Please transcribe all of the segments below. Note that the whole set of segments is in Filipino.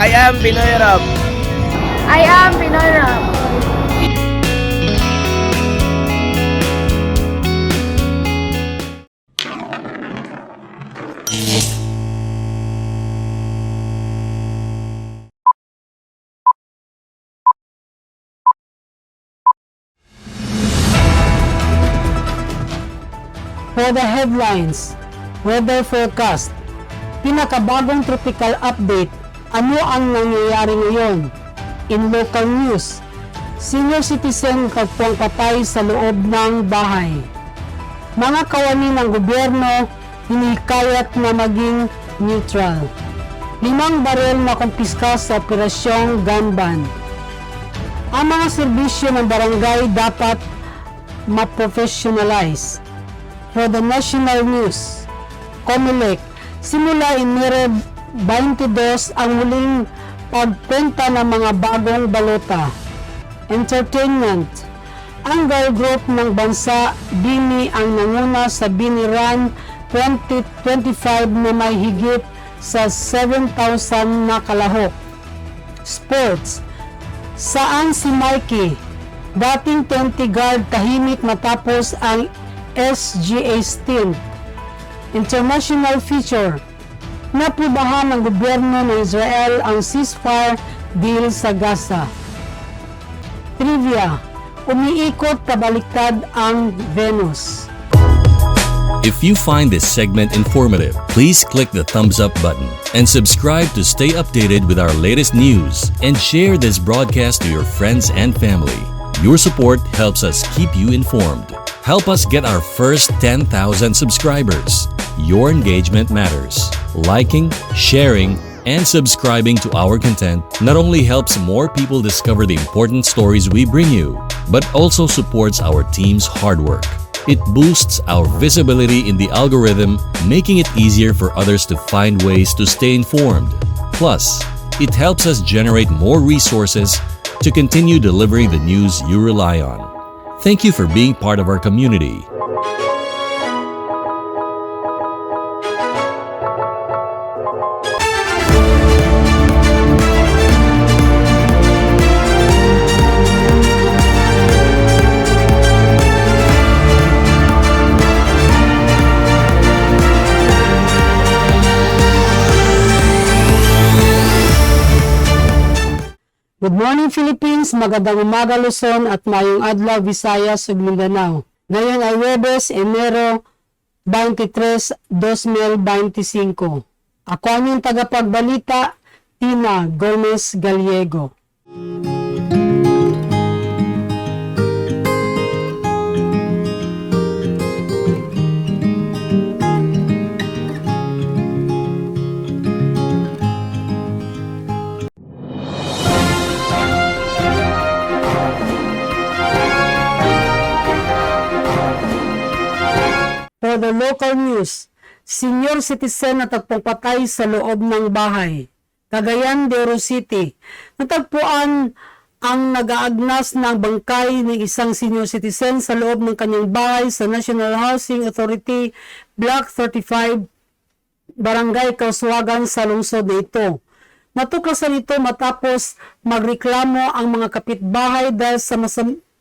I am Pinoy Rob. I am Pinoy Rob. For the headlines, weather forecast, pinakabagong tropical update, ano ang nangyayari ngayon? In local news, senior citizen katpong patay sa loob ng bahay. Mga kawani ng gobyerno, hinikayat na maging neutral. 5 baril na kumpiska sa operasyong gun ban. Ang mga serbisyo ng barangay dapat ma-professionalize. For the national news, COMELEC, simula Enero 22 ang huling pagpenta ng mga bagong balota. Entertainment, ang girl group ng bansa, BINI ang nanguna sa BINI Run 2025 na may higit sa 7,000 na kalahok. Sports, saan si Mikey? Dating 20 guard tahimik matapos ang SGA stint. International feature, naprobahan ng gobyerno ng Israel ang ceasefire deal sa Gaza. Trivia, umiikot pabaliktad ang Venus. If you find this segment informative, please click the thumbs up button and subscribe to stay updated with our latest news, and share this broadcast to your friends and family. Your support helps us keep you informed. Help us get our first 10,000 subscribers. Your engagement matters. Liking, sharing, and subscribing to our content not only helps more people discover the important stories we bring you, but also supports our team's hard work. It boosts our visibility in the algorithm, making it easier for others to find ways to stay informed. Plus, it helps us generate more resources to continue delivering the news you rely on. Thank you for being part of our community. Good morning Philippines, magandang umaga Luzon at mayong adlaw Visayas ug Mindanao. Ngayon ay Huwebes, Enero 23, 2025. Ako ang inyong tagapagbalita, Tina Gomez Gallego. For the local news, senior citizen natagpong patay sa loob ng bahay. Cagayan de Oro City, natagpuan ang nag-aagnas ng bangkay ng isang senior citizen sa loob ng kanyang bahay sa National Housing Authority, Block 35, Barangay Kauswagan sa lungsod na ito. Natuklasan ito matapos magreklamo ang mga kapitbahay dahil sa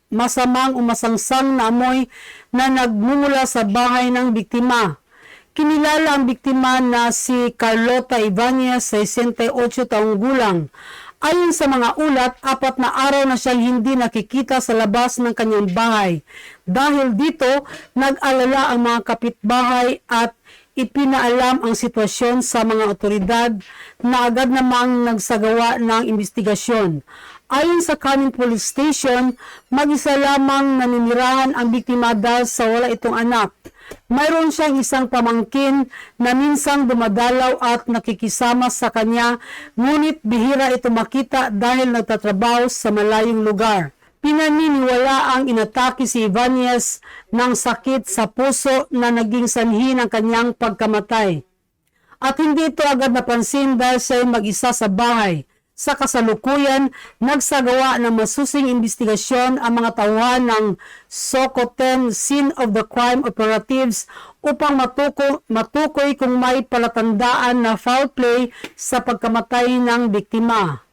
masamang umasangsang na amoy na nagmumula sa bahay ng biktima. Kinilala ang biktima na si Carlota Ibanez, 68 taong gulang. Ayon sa mga ulat, 4 na araw na siyang hindi nakikita sa labas ng kanyang bahay. Dahil dito, nag-alala ang mga kapitbahay at ipinaalam ang sitwasyon sa mga otoridad na agad namang nagsagawa ng investigasyon. Ayon sa Canning Police Station, mag-isa lamang naninirahan ang biktima dahil sa wala itong anak. Mayroon siyang isang pamangkin na minsang dumadalaw at nakikisama sa kanya, ngunit bihira ito makita dahil nagtatrabaho sa malayong lugar. Pinaniniwala ang inatake si Ibanez ng sakit sa puso na naging sanhi ng kanyang pagkamatay. At hindi ito agad napansin dahil siya mag-isa sa bahay. Sa kasalukuyan, nagsagawa ng masusing investigasyon ang mga tauhan ng SOCO-10 Scene of the Crime Operatives upang matukoy kung may palatandaan na foul play sa pagkamatay ng biktima.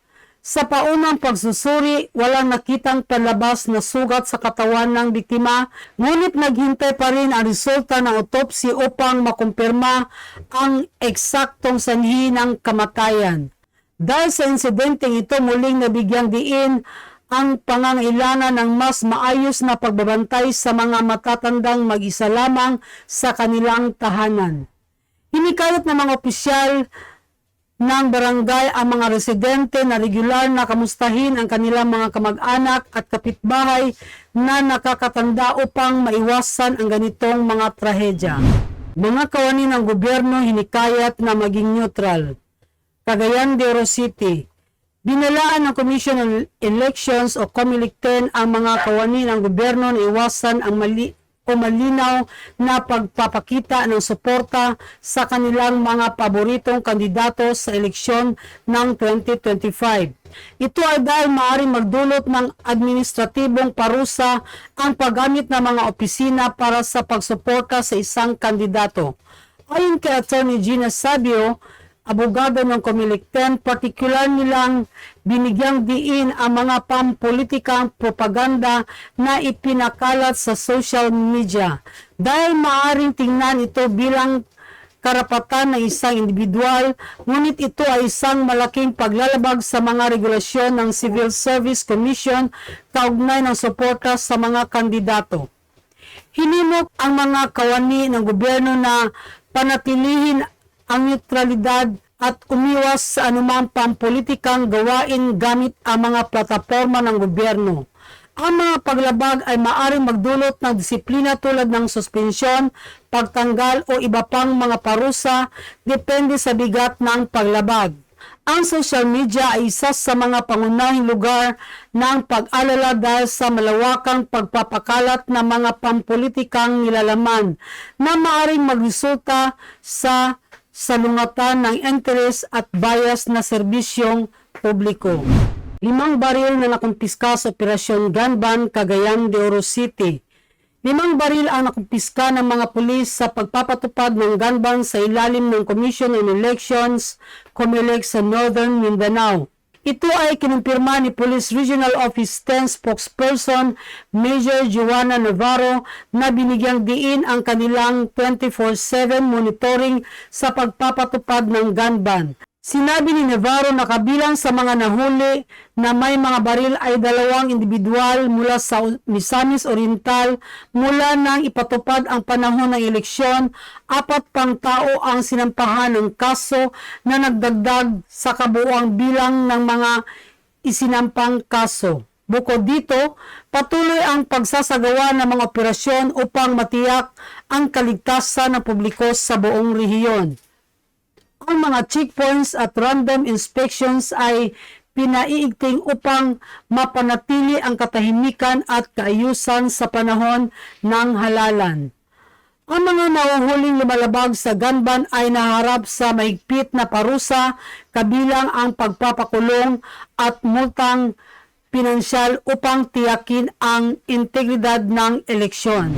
Sa paunang pagsusuri, walang nakitang panlabas na sugat sa katawan ng biktima, ngunit naghintay pa rin ang resulta ng autopsy upang makumpirma ang eksaktong sanhi ng kamatayan. Dahil sa insidenteng ito, muling nabigyang diin ang pangangailangan ng mas maayos na pagbabantay sa mga matatandang mag-isa lamang sa kanilang tahanan. Hinikayat ng mga opisyal ng barangay ang mga residente na regular na kamustahin ang kanilang mga kamag-anak at kapitbahay na nakakatanda upang maiwasan ang ganitong mga trahedya. Mga kawani ng gobyerno hinikayat na maging neutral. Cagayan de Oro City. Binalaan ng Commission on Elections o COMELEC-10 ang mga kawani ng gobyerno na iwasan ang malinaw na pagpapakita ng suporta sa kanilang mga paboritong kandidato sa eleksyon ng 2025. Ito ay dahil maaaring magdulot ng administratibong parusa ang paggamit ng mga opisina para sa pagsuporta sa isang kandidato. Ayon kay Attorney Gina Sabio, abogado ng COMELEC-10, partikular nilang binigyang diin ang mga pampolitikang propaganda na ipinakalat sa social media dahil maaaring tingnan ito bilang karapatan ng isang individual, ngunit ito ay isang malaking paglalabag sa mga regulasyon ng Civil Service Commission kaugnay ng suporta sa mga kandidato. Hinimok ang mga kawani ng gobyerno na panatilihin ang neutralidad at umiwas sa anumang pampolitikang gawain gamit ang mga plataporma ng gobyerno. Ang mga paglabag ay maaaring magdulot ng disiplina tulad ng suspensyon, pagtanggal o iba pang mga parusa depende sa bigat ng paglabag. Ang social media ay isa sa mga pangunahing lugar ng pag-alala dahil sa malawakang pagpapakalat ng mga pampolitikang nilalaman na maaaring magresulta sa salungatan ng interes at bias na serbisyong publiko. 5 baril na nakumpiska sa Operasyon Gunban, Cagayan de Oro City. 5 baril ang nakumpiska ng mga pulis sa pagpapatupad ng gunban sa ilalim ng Commission on Elections, COMELEC sa Northern Mindanao. Ito ay kinumpirma ni Police Regional Office 10 spokesperson Major Joanna Navarro na binigyang diin ang kanilang 24/7 monitoring sa pagpapatupad ng gun ban. Sinabi ni Navarro na kabilang sa mga nahuli na may mga baril ay 2 individual mula sa Misamis Oriental mula nang ipatupad ang panahon ng eleksyon. 4 pang tao ang sinampahan ng kaso na nagdagdag sa kabuuang bilang ng mga isinampang kaso. Bukod dito, patuloy ang pagsasagawa ng mga operasyon upang matiyak ang kaligtasan ng publiko sa buong rehiyon. Ang mga checkpoints at random inspections ay pinaiigting upang mapanatili ang katahimikan at kaayusan sa panahon ng halalan. Ang mga nahuhuling lumalabag sa gunban ay naharap sa mahigpit na parusa kabilang ang pagpapakulong at multang pinansyal upang tiyakin ang integridad ng eleksyon.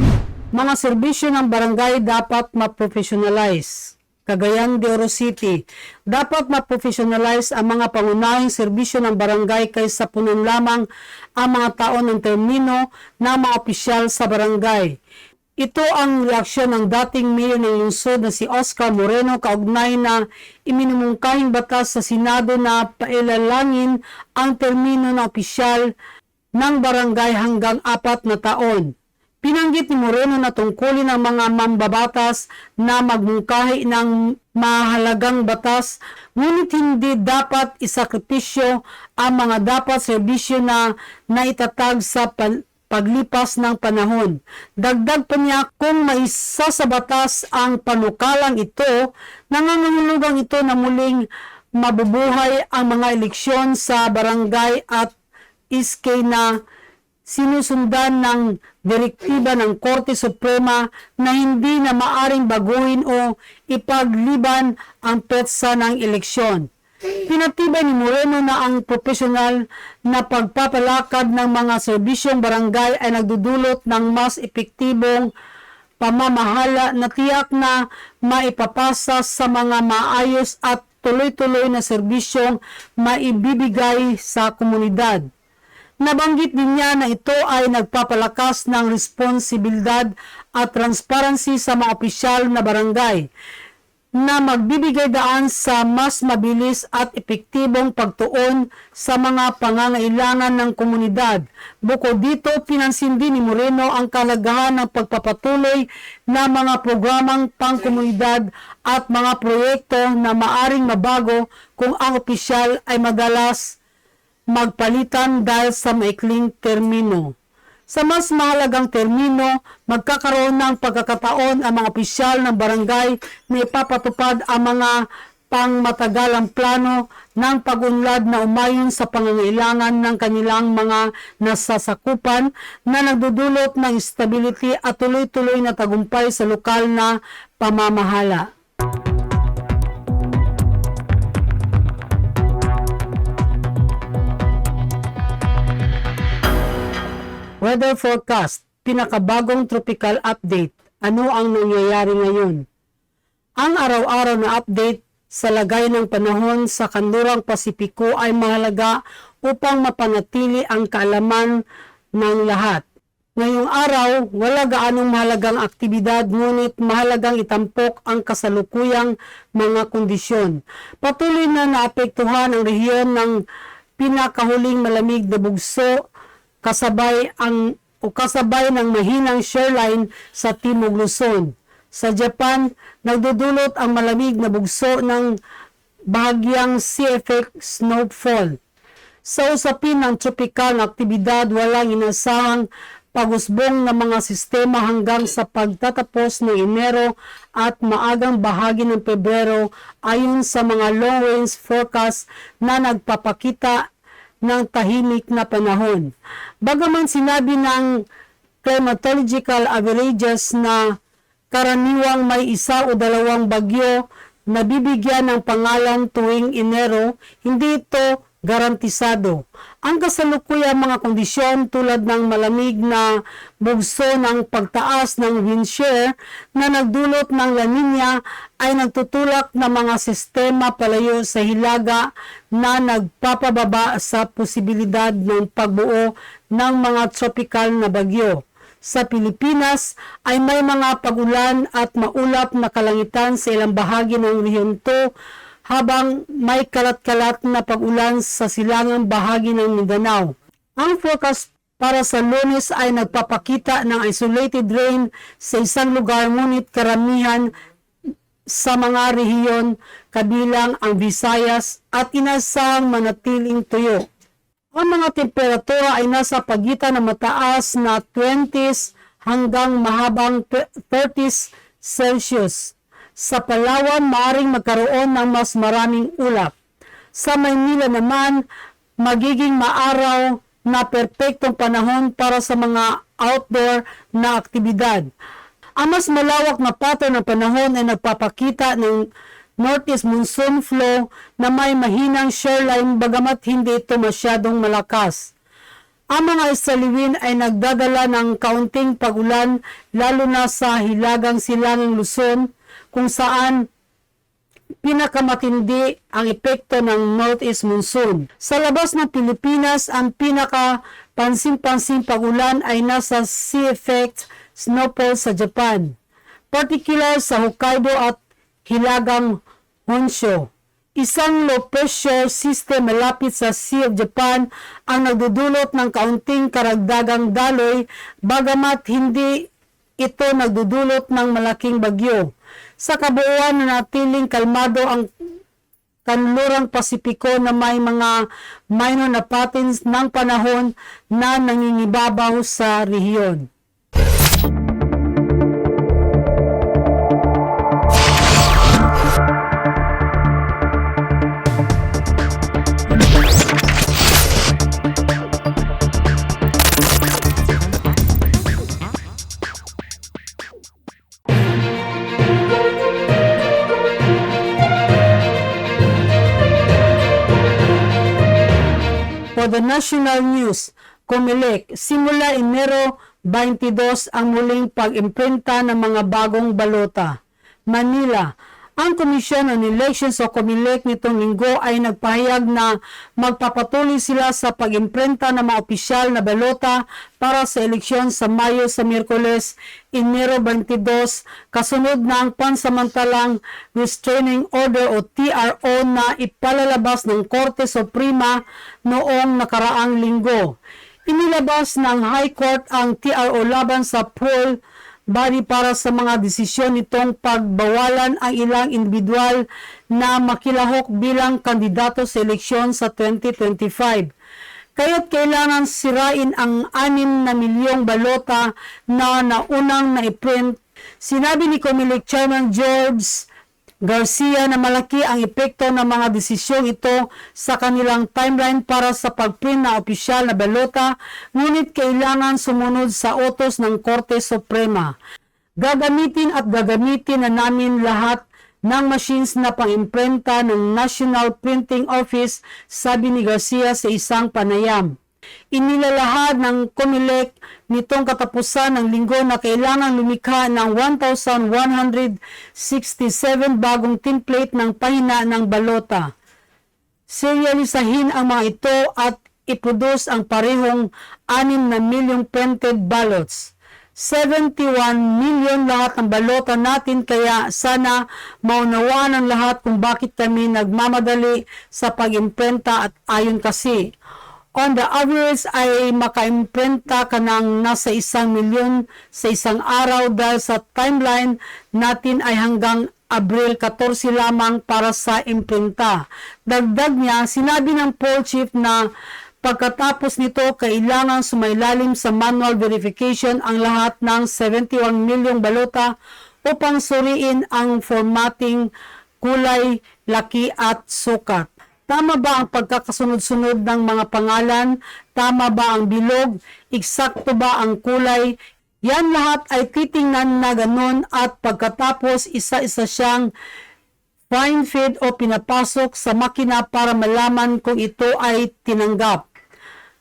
Mga serbisyo ng barangay dapat ma-professionalize. Cagayan de Oro City, dapat ma-professionalize ang mga pangunahing serbisyo ng barangay kaysa punon lamang ang mga taon ng termino ng mga opisyal sa barangay. Ito ang reaksyon ng dating mayor ng lungsod na si Oscar Moreno kaugnay na iminumungkahing batas sa Senado na pailalangin ang termino ng opisyal ng barangay hanggang 4 na taon. Pinanggit ni Moreno na tungkulin ng mga mambabatas na magmungkahi ng mahalagang batas, ngunit hindi dapat isakripisyo ang mga dapat serbisyo na naitatag sa paglipas ng panahon. Dagdag pa niya, kung maisa sa batas ang panukalang ito, nangangahulugan ito na muling mabubuhay ang mga eleksyon sa barangay at iskay na sinusundan ng direktiba ng Korte Suprema na hindi na maaring baguhin o ipagliban ang petsa ng eleksyon. Pinatibay ni Moreno na ang profesional na pagpapalakad ng mga serbisyong barangay ay nagdudulot ng mas epektibong pamamahala na tiyak na maipapasa sa mga maayos at tuloy-tuloy na serbisyong maibibigay sa komunidad. Nabanggit din niya na ito ay nagpapalakas ng responsibilidad at transparency sa mga opisyal na barangay na magbibigay daan sa mas mabilis at epektibong pagtuon sa mga pangangailangan ng komunidad. Bukod dito, pinansin din ni Moreno ang kalagahan ng pagpapatuloy na mga programang pangkomunidad at mga proyekto na maaring mabago kung ang opisyal ay madalas magpalitan dahil sa maikling termino. Sa mas mahalagang termino, magkakaroon ng pagkakataon ang mga opisyal ng barangay na ipapatupad ang mga pangmatagalang plano ng pag-unlad na umayon sa pangangailangan ng kanilang mga nasasakupan na nagdudulot ng stability at tuloy-tuloy na tagumpay sa lokal na pamamahala. Weather forecast, pinakabagong tropical update. Ano ang nangyayari ngayon? Ang araw-araw na update sa lagay ng panahon sa kanlurang Pasipiko ay mahalaga upang mapanatili ang kaalaman ng lahat. Ngayong araw, wala gaanong mahalagang aktibidad ngunit mahalagang itampok ang kasalukuyang mga kondisyon. Patuloy na naapektuhan ang rehiyon ng pinakahuling malamig na bugso kasabay ng mahinang shoreline sa Timog Luzon. Sa Japan, nagdudulot ang malamig na bugso ng bahagyang sea effect snowfall. Sa usapin ng tropikal na aktibidad, walang inasahang pag-usbong ng mga sistema hanggang sa pagtatapos ng Enero at maagang bahagi ng Pebrero ayon sa mga long-range forecast na nagpapakita ng tahimik na panahon. Bagaman sinabi ng climatological averages na karaniwang may isa o dalawang bagyo na bibigyan ng pangalan tuwing Enero, hindi ito garantisado. Ang kasalukuyang mga kondisyon tulad ng malamig na bugso ng pagtaas ng wind shear na nagdulot ng La Nina ay nagtutulak ng mga sistema palayo sa hilaga na nagpapababa sa posibilidad ng pagbuo ng mga tropical na bagyo. Sa Pilipinas ay may mga pag-ulan at maulap na kalangitan sa ilang bahagi ng rehiyon 2 habang may kalat-kalat na pag-ulan sa silangang bahagi ng Mindanao. Ang forecast para sa Lunes ay nagpapakita ng isolated rain sa isang lugar ngunit karamihan sa mga rehiyon kabilang ang Visayas at inasahang manatiling tuyo. Ang mga temperatura ay nasa pagitan ng mataas na 20s hanggang mahabang 30s Celsius. Sa Palawan, maaaring magkaroon ng mas maraming ulap. Sa Maynila naman, magiging maaraw na perpektong panahon para sa mga outdoor na aktibidad. Ang mas malawak na pattern ng panahon ay nagpapakita ng northeast monsoon flow na may mahinang shoreline bagamat hindi ito masyadong malakas. Ang mga isaliwin ay nagdadala ng kaunting pag-ulan lalo na sa hilagang silangang Luzon kung saan pinakamatindi ang epekto ng northeast monsoon. Sa labas ng Pilipinas, ang pinakapansin-pansing pag-ulan ay nasa sea effect snowfall sa Japan, particular sa Hokkaido at hilagang Honshu. Isang low pressure system malapit sa Sea of Japan ang nagdudulot ng kaunting karagdagang daloy bagamat hindi ito nagdudulot ng malaking bagyo. Sa kabuuan, nanatiling kalmado ang kanlurang Pasipiko na may mga minor na patterns ng panahon na nangingibabaw sa rehiyon. For the national news, COMELEC, simula Enero 22 ang muling pag-imprinta ng mga bagong balota. Manila. Ang Commission on Elections o COMELEC nitong linggo ay nagpahayag na magpapatuloy sila sa pag-imprenta ng mga opisyal na balota para sa eleksyon sa Mayo sa Miyerkules, Enero 22, kasunod na ang pansamantalang Restraining Order o TRO na ipalalabas ng Korte Suprema noong nakaraang linggo. Inilabas ng High Court ang TRO laban sa poll body para sa mga desisyon nitong pagbawalan ang ilang individual na makilahok bilang kandidato sa eleksyon sa 2025. Kaya't kailangan sirain ang 6 na milyong balota na naunang na-print. Sinabi ni COMELEC Chairman George Garcia na malaki ang epekto ng mga desisyong ito sa kanilang timeline para sa pagprint na opisyal na balota, ngunit kailangan sumunod sa utos ng Korte Suprema. Gagamitin na namin lahat ng machines na pang-imprenta ng National Printing Office, sabi ni Garcia sa isang panayam. Inilalahad ng COMELEC nitong katapusan ng linggo na kailangan lumikha ng 1,167 bagong template ng pahina ng balota. Serialisahin ang mga ito at iproduce ang parehong 6 na milyong printed ballots. 71 milyon lahat ng balota natin, kaya sana maunawaan ng lahat kung bakit kami nagmamadali sa pag-imprenta at ayon kasi. On the average ay maka-imprenta ka ng nasa 1 milyon sa isang araw dahil sa timeline natin ay hanggang Abril 14 lamang para sa imprenta. Dagdag niya, sinabi ng poll chief na pagkatapos nito kailangan sumailalim sa manual verification ang lahat ng 71 milyong balota upang suriin ang formatting, kulay, laki at sukat. Tama ba ang pagkakasunod-sunod ng mga pangalan? Tama ba ang bilog? Eksakto ba ang kulay? Yan lahat ay titingnan na ganun at pagkatapos isa-isa siyang fine feed o pinapasok sa makina para malaman kung ito ay tinanggap.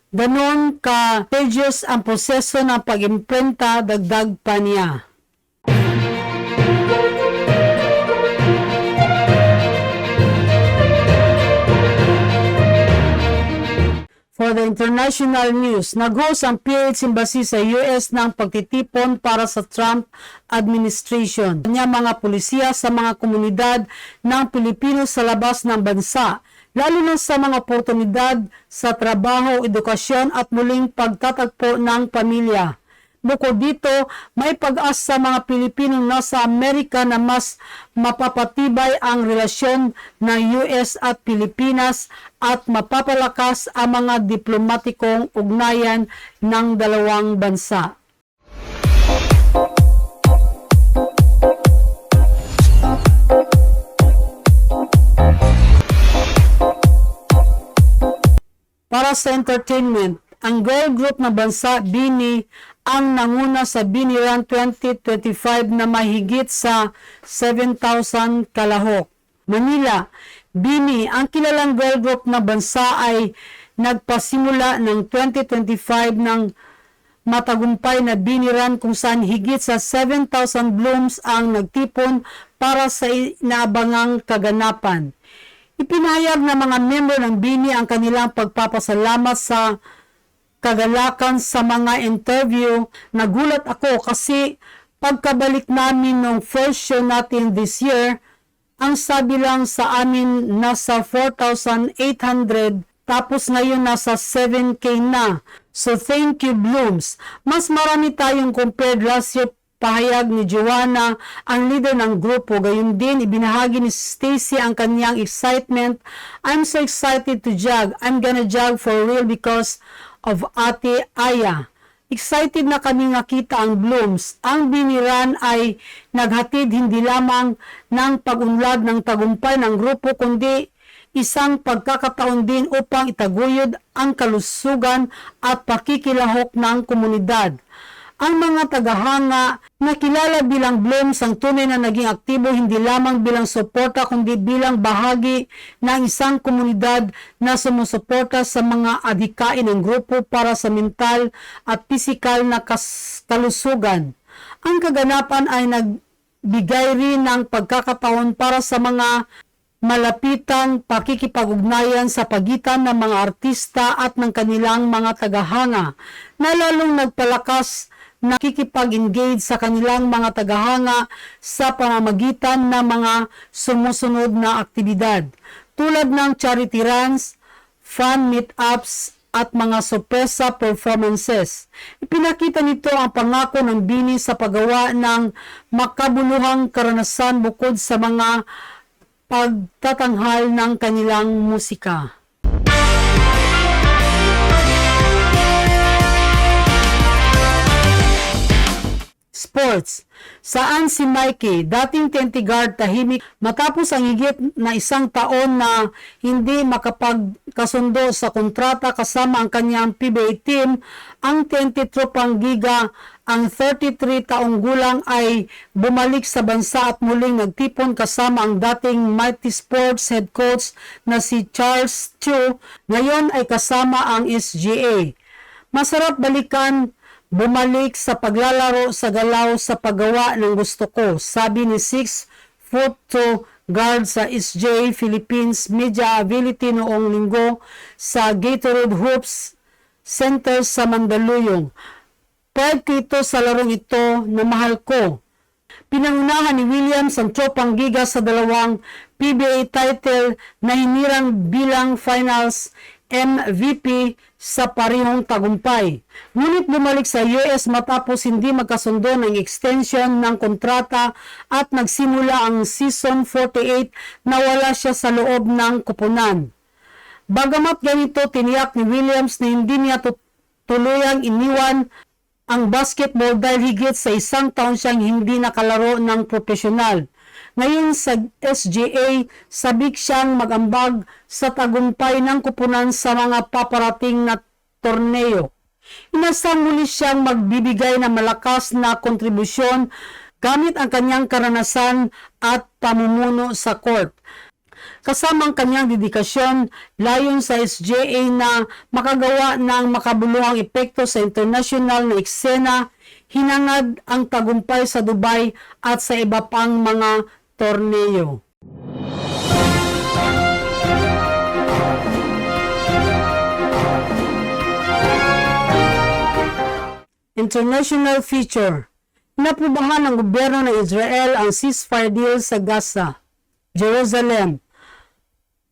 Ganon ka-tedious ang proseso ng pag-imprenta, dagdag pa niya. For the international news, nag-host ang PH Embassy sa US ng pagtitipon para sa Trump administration. Kanya mga pulisya sa mga komunidad ng Pilipino sa labas ng bansa, lalo na sa mga oportunidad sa trabaho, edukasyon at muling pagtatagpo ng pamilya. Bukod dito, may pag-asa sa mga Pilipinong nasa Amerika na mas mapapatibay ang relasyon ng US at Pilipinas at mapapalakas ang mga diplomatikong ugnayan ng dalawang bansa. Para sa entertainment, ang girl group na bansa BINI ang nanguna sa BINI Run 2025 na mahigit sa 7,000 kalahok. Manila, BINI, ang kilalang girl group na bansa ay nagpasimula ng 2025 ng matagumpay na BINI Run kung saan higit sa 7,000 blooms ang nagtipon para sa inaabangang kaganapan. Ipinahayag ng mga member ng BINI ang kanilang pagpapasalamat sa kagalakan sa mga interview. Nagulat ako kasi pagkabalik namin nung first show natin this year, ang sabi lang sa amin nasa 4,800 tapos ngayon nasa 7K na. So thank you Blooms. Mas marami tayong compared last year, pahayag ni Joanna, ang leader ng grupo. Gayon din, ibinahagi ni Stacy ang kanyang excitement. I'm so excited to jog. I'm gonna jog for real because of Ate Aya. Excited na kami nakita ang Blooms. Ang BINI Run ay naghatid hindi lamang ng pag-unlad ng tagumpay ng grupo, kundi isang pagkakataon din upang itaguyod ang kalusugan at pakikilahok ng komunidad. Ang mga tagahanga na kilala bilang Blooms ang tunay na naging aktibo hindi lamang bilang suporta kundi bilang bahagi ng isang komunidad na sumusuporta sa mga adhikain ng grupo para sa mental at pisikal na kalusugan. Ang kaganapan ay nagbigay rin ng pagkakataon para sa mga malapitang pakikipag-ugnayan sa pagitan ng mga artista at ng kanilang mga tagahanga na lalong nagpalakas na kikipag-engage sa kanilang mga tagahanga sa pamamagitan ng mga sumusunod na aktibidad tulad ng charity runs, fan meetups at mga sorpresa performances. Ipinakita nito ang pangako ng BINI sa paggawa ng makabuluhang karanasan bukod sa mga pagtatanghal ng kanilang musika. Sports. Saan si Mikey, dating 20 guard, tahimik matapos ang higit na isang taon na hindi makapagkasundo sa kontrata kasama ang kanyang PBA team, ang 20 tropang giga, ang 33 taong gulang ay bumalik sa bansa at muling nagtipon kasama ang dating Mighty Sports head coach na si Charles Chu, ngayon ay kasama ang SGA. Masarap balikan bumalik sa paglalaro sa galaw sa paggawa ng gusto ko, sabi ni 6'2" guard sa SJ Philippines Media Ability noong linggo sa Gatorade Hoops Center sa Mandaluyong. Proud ko ito sa larong ito na mahal ko. Pinangunahan ni Williams ang tropang giga sa dalawang PBA title na hinirang bilang finals MVP sa parehong tagumpay. Ngunit bumalik sa US matapos hindi magkasundo ng extension ng kontrata at nagsimula ang season 48 na wala siya sa loob ng kupunan. Bagamat ganito, tiniyak ni Williams na hindi niya tuluyang iniwan ang basketball dahil higit sa isang taon siyang hindi nakalaro ng profesional. Ngayon sa SGA, sabik siyang magambag sa tagumpay ng kupunan sa mga paparating na torneo. Inasang muli siyang magbibigay ng malakas na kontribusyon gamit ang kanyang karanasan at pamumuno sa court. Kasama ang kanyang dedikasyon, layon sa SGA na makagawa ng makabuluhang epekto sa international na eksena, hinangad ang tagumpay sa Dubai at sa iba pang mga torneo. International feature. Inaprobahan ng gobyerno ng Israel ang ceasefire deal sa Gaza, Jerusalem.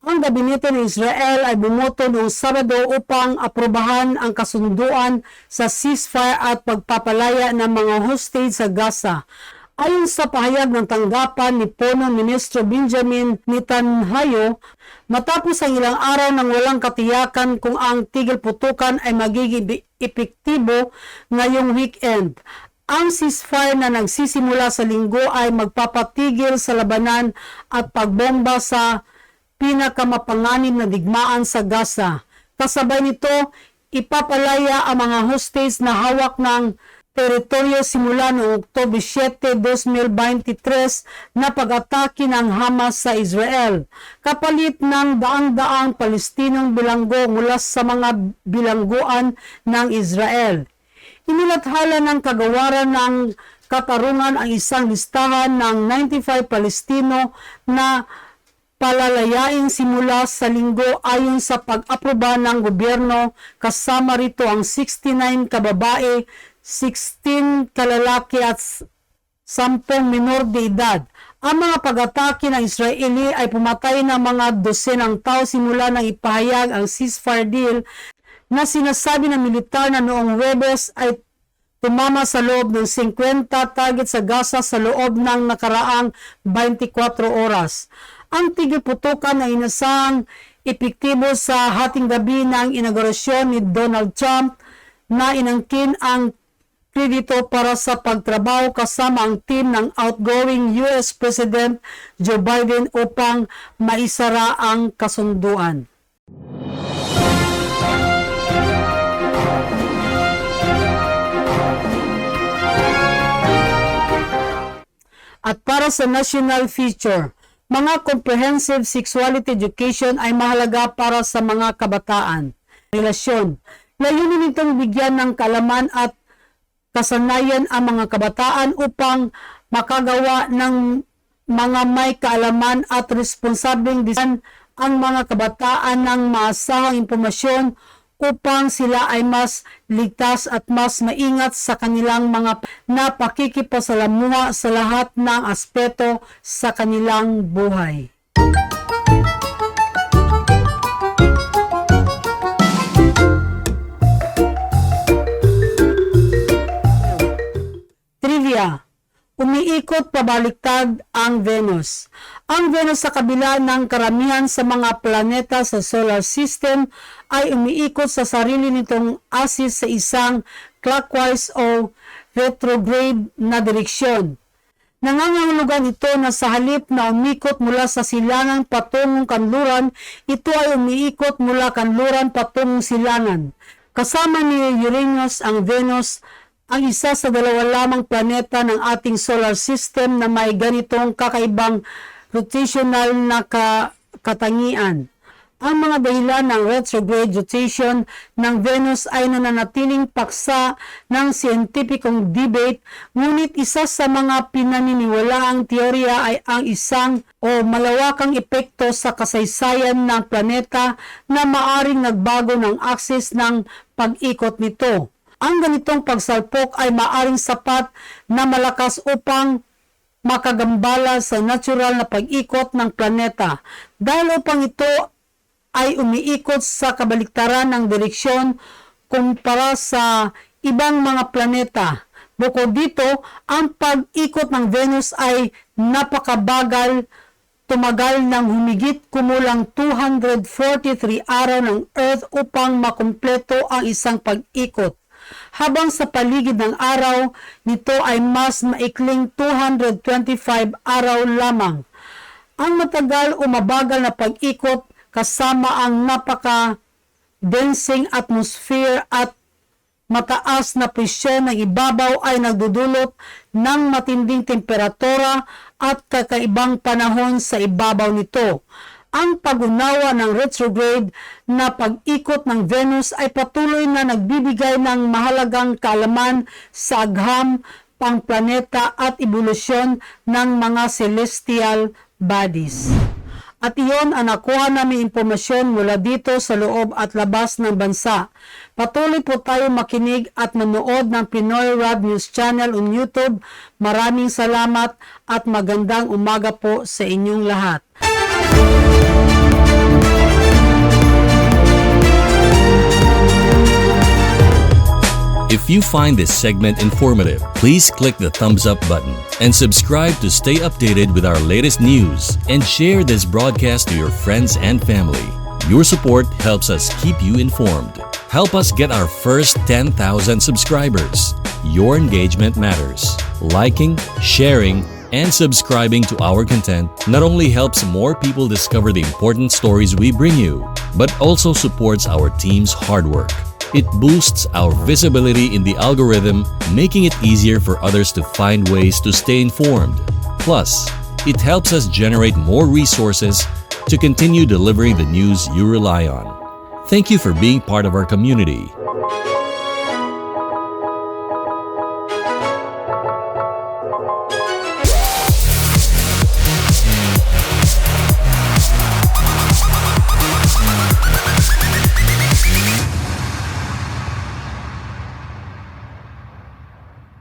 Ang gabinete ng Israel ay bumoto noong Sabado upang aprobahan ang kasunduan sa ceasefire at pagpapalaya ng mga hostage sa Gaza. Ayon sa pahayag ng tanggapan ni Punong Ministro Benjamin Netanyahu, matapos ang ilang araw ng walang katiyakan kung ang tigil putukan ay magiging epektibo ngayong weekend. Ang ceasefire na nagsisimula sa linggo ay magpapatigil sa labanan at pagbomba sa pinakamapanganib na digmaan sa Gaza. Kasabay nito, ipapalaya ang mga hostage na hawak ng teritoryo simula noong Oktubre 7, 2023 na pag-atake ng Hamas sa Israel, kapalit ng daang-daang Palestinong bilanggo mula sa mga bilangguan ng Israel. Inilathala ng kagawaran ng katarungan ang isang listahan ng 95 Palestino na palalayain simula sa linggo ayon sa pag-aproba ng gobyerno, kasama rito ang 69 kababae, 16 kalalaki at 10 minor de edad. Ang mga pag-atake ng Israeli ay pumatay ng mga dosenang tao simula nang ipahayag ang ceasefire deal na sinasabi ng militar na noong Huwebes ay tumama sa loob ng 50 target sa Gaza sa loob ng nakaraang 24 oras. Ang tigil putukan ay inasahang epektibo sa hating gabi ng inaugurasyon ni Donald Trump na inangkin ang kredito para sa pagtrabaho kasama ang team ng outgoing US President Joe Biden upang maisara ang kasunduan. para sa national feature. Mga comprehensive sexuality education ay mahalaga para sa mga kabataan. Relasyon. Layunin nitong bigyan ng kaalaman at kasanayan ang mga kabataan upang makagawa ng mga may kaalaman at responsableng decision ang mga kabataan ng maasahang impormasyon upang sila ay mas ligtas at mas maingat sa kanilang mga napakikipasalamuha sa lahat ng aspeto sa kanilang buhay. Trivia. Umiikot pabaliktad ang Venus. Ang Venus sa kabila ng karamihan sa mga planeta sa solar system ay umiikot sa sarili nitong axis sa isang clockwise o retrograde na direksyon. Nangangahulugan ito na sa halip na umikot mula sa silangan patungong kanluran, ito ay umiikot mula kanluran patungong silangan. Kasama ni Uranus ang Venus, ang isa sa dalawa lamang planeta ng ating solar system na may ganitong kakaibang rotational na katangian. Ang mga dahilan ng retrograde rotation ng Venus ay nananatiling paksa ng siyentipikong debate, ngunit isa sa mga pinaniniwalaang teorya ay ang isang o malawakang epekto sa kasaysayan ng planeta na maaring nagbago ng aksis ng pag-ikot nito. Ang ganitong pagsalpok ay maaring sapat na malakas upang makagambala sa natural na pag-ikot ng planeta. Dahil upang ito ay umiikot sa kabaliktaran ng direksyon kumpara sa ibang mga planeta. Bukod dito, ang pag-ikot ng Venus ay napakabagal, tumagal ng humigit kumulang 243 araw ng Earth upang makumpleto ang isang pag-ikot. Habang sa paligid ng araw nito ay mas maikling 225 araw lamang. Ang matagal o mabagal na pag-ikot kasama ang napaka-densing atmosphere at mataas na presyon ng ibabaw ay nagdudulot ng matinding temperatura at kakaibang panahon sa ibabaw nito. Ang pag-unawa ng retrograde na pag-ikot ng Venus ay patuloy na nagbibigay ng mahalagang kaalaman sa agham, pangplaneta at ebolusyon ng mga celestial bodies. At iyon ang nakuha namin impormasyon mula dito sa loob at labas ng bansa. Patuloy po tayo makinig at manood ng Pinoy Rad News Channel on YouTube. Maraming salamat at magandang umaga po sa inyong lahat. If you find this segment informative, please click the thumbs up button and subscribe to stay updated with our latest news, and share this broadcast to your friends and family. Your support helps us keep you informed. Help us get our first 10,000 subscribers. Your engagement matters. Liking, sharing, and subscribing to our content not only helps more people discover the important stories we bring you, but also supports our team's hard work. It boosts our visibility in the algorithm, making it easier for others to find ways to stay informed. Plus, it helps us generate more resources to continue delivering the news you rely on. Thank you for being part of our community.